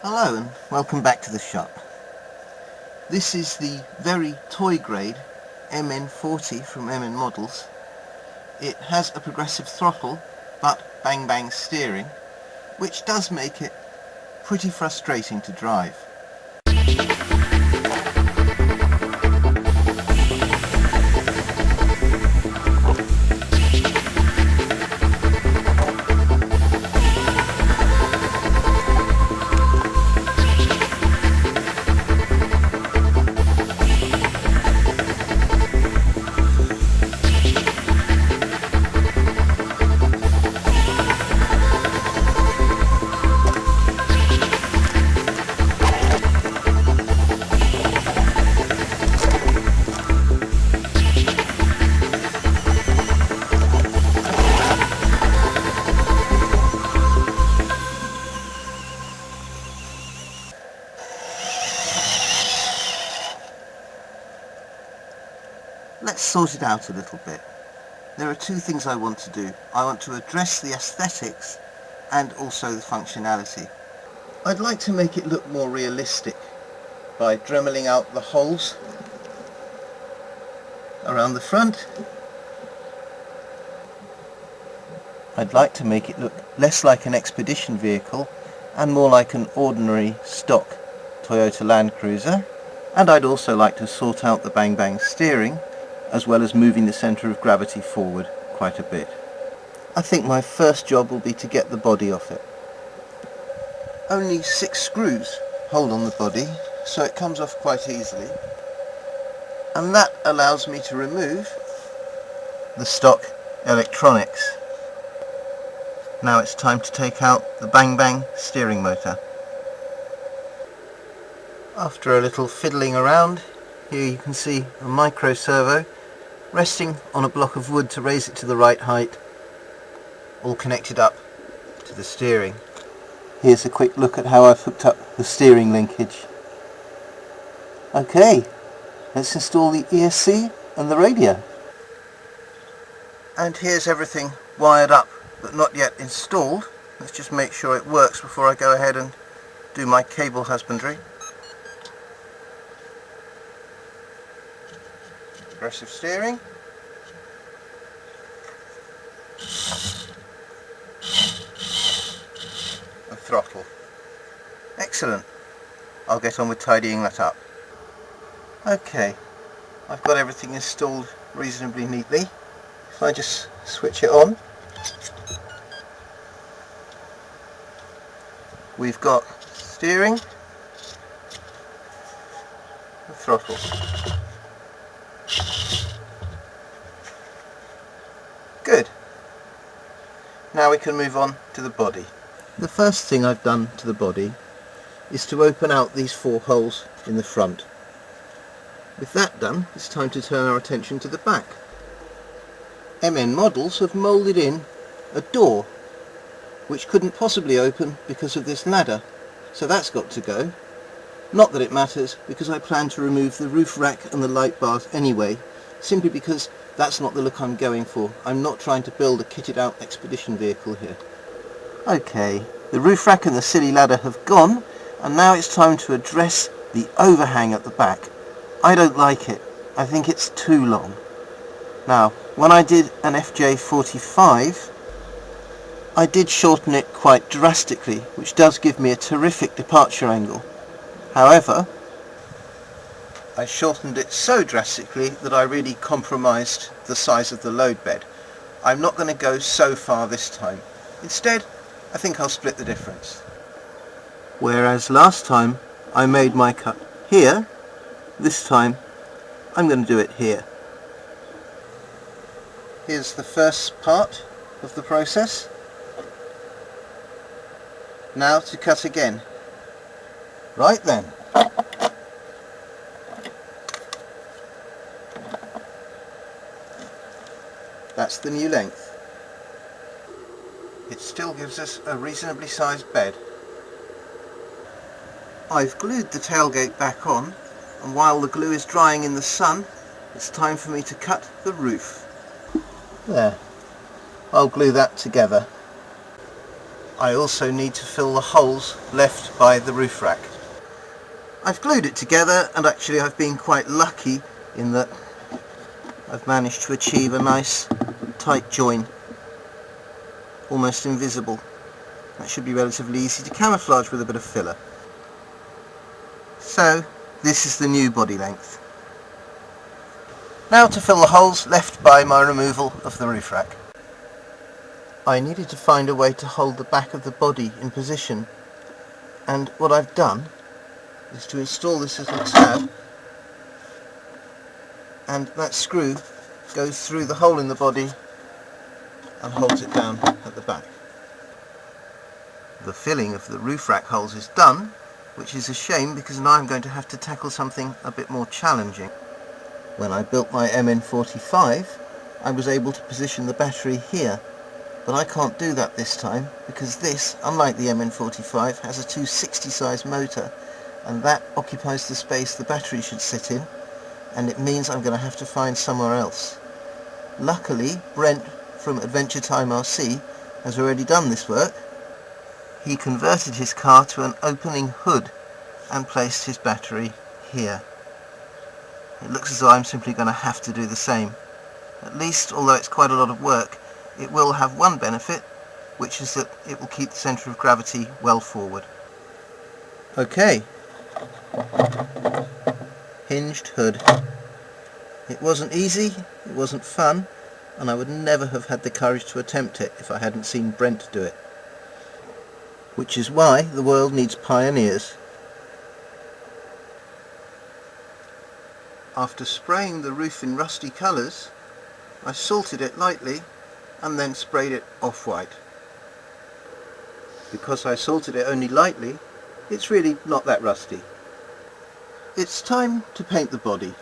Hello and welcome back to the shop. This is the very toy grade MN40 from MN Models. It has a progressive throttle but bang bang steering, which does make it pretty frustrating to drive. Let's sort it out a little bit. There are two things I want to do. I want to address the aesthetics and also the functionality. I'd like to make it look more realistic by dremeling out the holes around the front. I'd like to make it look less like an expedition vehicle and more like an ordinary stock Toyota Land Cruiser. And I'd also like to sort out the bang bang steering, as well as moving the centre of gravity forward quite a bit. I think my first job will be to get the body off it. Only 6 screws hold on the body, so it comes off quite easily. And that allows me to remove the stock electronics. Now it's time to take out the bang bang steering motor. After a little fiddling around, here you can see a micro servo resting on a block of wood to raise it to the right height, all connected up to the steering. Here's a quick look at how I've hooked up the steering linkage. Okay, let's install the ESC and the radio. And here's everything wired up but not yet installed. Let's just make sure it works before I go ahead and do my cable husbandry. Progressive steering. And throttle. Excellent. I'll get on with tidying that up. Okay, I've got everything installed reasonably neatly. If I just switch it on, we've got steering and throttle. Good. Now we can move on to the body. The first thing I've done to the body is to open out these 4 holes in the front. With that done, it's time to turn our attention to the back. MN Models have moulded in a door which couldn't possibly open because of this ladder, so that's got to go. Not that it matters, because I plan to remove the roof rack and the light bars anyway, simply because that's not the look I'm going for. I'm not trying to build a kitted out expedition vehicle here. Okay, the roof rack and the silly ladder have gone, and now it's time to address the overhang at the back. I don't like it. I think it's too long. Now, when I did an FJ45, I did shorten it quite drastically, which does give me a terrific departure angle. However, I shortened it so drastically that I really compromised the size of the load bed. I'm not going to go so far this time. Instead, I think I'll split the difference. Whereas last time I made my cut here, this time I'm going to do it here. Here's the first part of the process. Now to cut again. Right then. That's the new length. It still gives us a reasonably sized bed. I've glued the tailgate back on, and while the glue is drying in the sun, it's time for me to cut the roof. There. I'll glue that together. I also need to fill the holes left by the roof rack. I've glued it together, and actually I've been quite lucky in that I've managed to achieve a nice tight join, almost invisible. That should be relatively easy to camouflage with a bit of filler. So this is the new body length. Now to fill the holes left by my removal of the roof rack. I needed to find a way to hold the back of the body in position, and what I've done is to install this little tab, and that screw goes through the hole in the body and holds it down at the back. The filling of the roof rack holes is done, which is a shame because now I'm going to have to tackle something a bit more challenging. When I built my MN45, I was able to position the battery here, but I can't do that this time because this, unlike the MN45, has a 260 size motor, and that occupies the space the battery should sit in, and it means I'm going to have to find somewhere else. Luckily, Brent from Adventure Time RC has already done this work. He converted his car to an opening hood and placed his battery here. It looks as though I'm simply going to have to do the same. At least, although it's quite a lot of work, it will have one benefit, which is that it will keep the centre of gravity well forward. Okay. Hinged hood. It wasn't easy, it wasn't fun, and I would never have had the courage to attempt it if I hadn't seen Brent do it. Which is why the world needs pioneers. After spraying the roof in rusty colours, I salted it lightly and then sprayed it off-white. Because I salted it only lightly, it's really not that rusty. It's time to paint the body.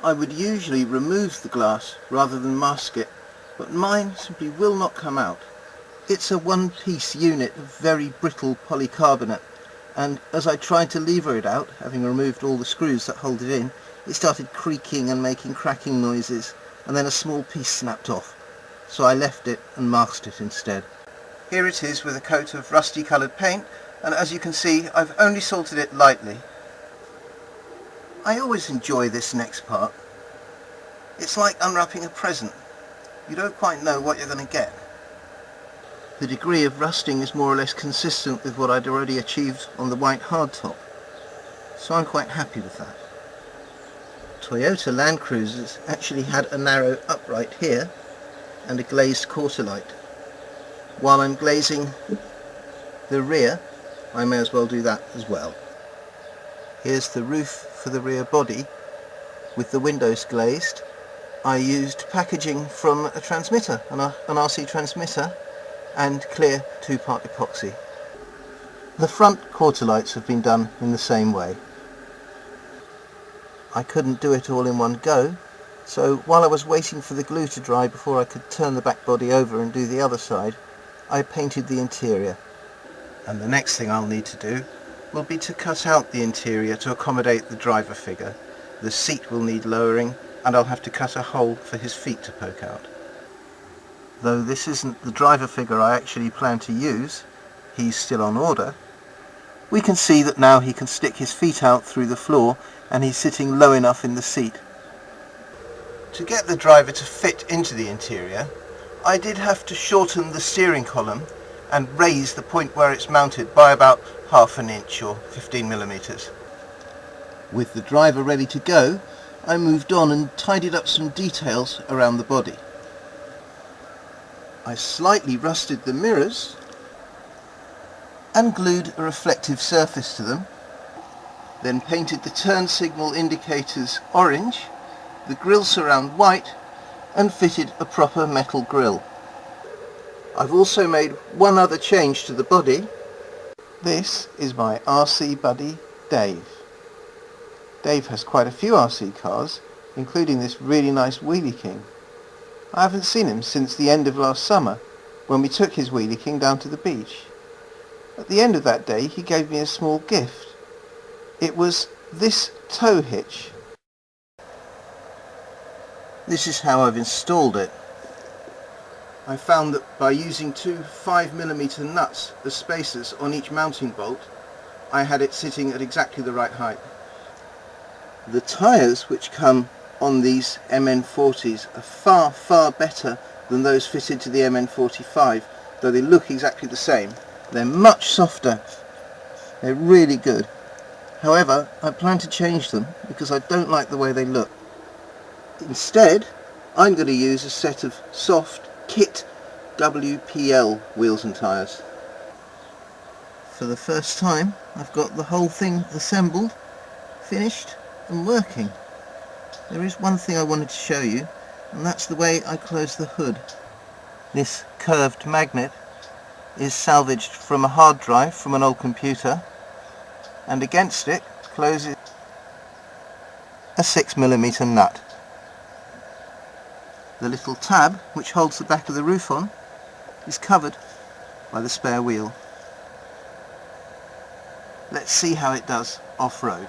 I would usually remove the glass rather than mask it, but mine simply will not come out. It's a one-piece unit of very brittle polycarbonate, and as I tried to lever it out, having removed all the screws that hold it in, it started creaking and making cracking noises, and then a small piece snapped off. So I left it and masked it instead. Here it is with a coat of rusty coloured paint, and as you can see I've only salted it lightly. I always enjoy this next part. It's like unwrapping a present. You don't quite know what you're going to get. The degree of rusting is more or less consistent with what I'd already achieved on the white hardtop, so I'm quite happy with that. Toyota Land Cruisers actually had a narrow upright here and a glazed quarter light. While I'm glazing the rear, I may as well do that as well. Here's the roof for the rear body with the windows glazed. I used packaging from a transmitter, an RC transmitter, and clear 2-part epoxy. The front quarter lights have been done in the same way. I couldn't do it all in one go, so while I was waiting for the glue to dry before I could turn the back body over and do the other side, I painted the interior. And the next thing I'll need to do will be to cut out the interior to accommodate the driver figure. The seat will need lowering, and I'll have to cut a hole for his feet to poke out. Though this isn't the driver figure I actually plan to use, he's still on order, we can see that now he can stick his feet out through the floor and he's sitting low enough in the seat. To get the driver to fit into the interior, I did have to shorten the steering column and raise the point where it's mounted by about ½ an inch or 15mm. With the driver ready to go, I moved on and tidied up some details around the body. I slightly rusted the mirrors and glued a reflective surface to them, then painted the turn signal indicators orange, the grille surround white, and fitted a proper metal grille. I've also made one other change to the body. This is my RC buddy Dave. Dave has quite a few RC cars, including this really nice Wheelie King. I haven't seen him since the end of last summer, when we took his Wheelie King down to the beach. At the end of that day he gave me a small gift. It was this tow hitch. This is how I've installed it. I found that by using two 5mm nuts as spacers on each mounting bolt, I had it sitting at exactly the right height. The tyres which come on these MN40s are far better than those fitted to the MN45, though they look exactly the same. They're much softer. They're really good. However, I plan to change them because I don't like the way they look. Instead, I'm going to use a set of soft kit WPL wheels and tyres. For the first time, I've got the whole thing assembled, finished and working. There is one thing I wanted to show you, and that's the way I close the hood. This curved magnet is salvaged from a hard drive from an old computer, and against it closes a 6mm nut. The little tab which holds the back of the roof on is covered by the spare wheel. Let's see how it does off-road.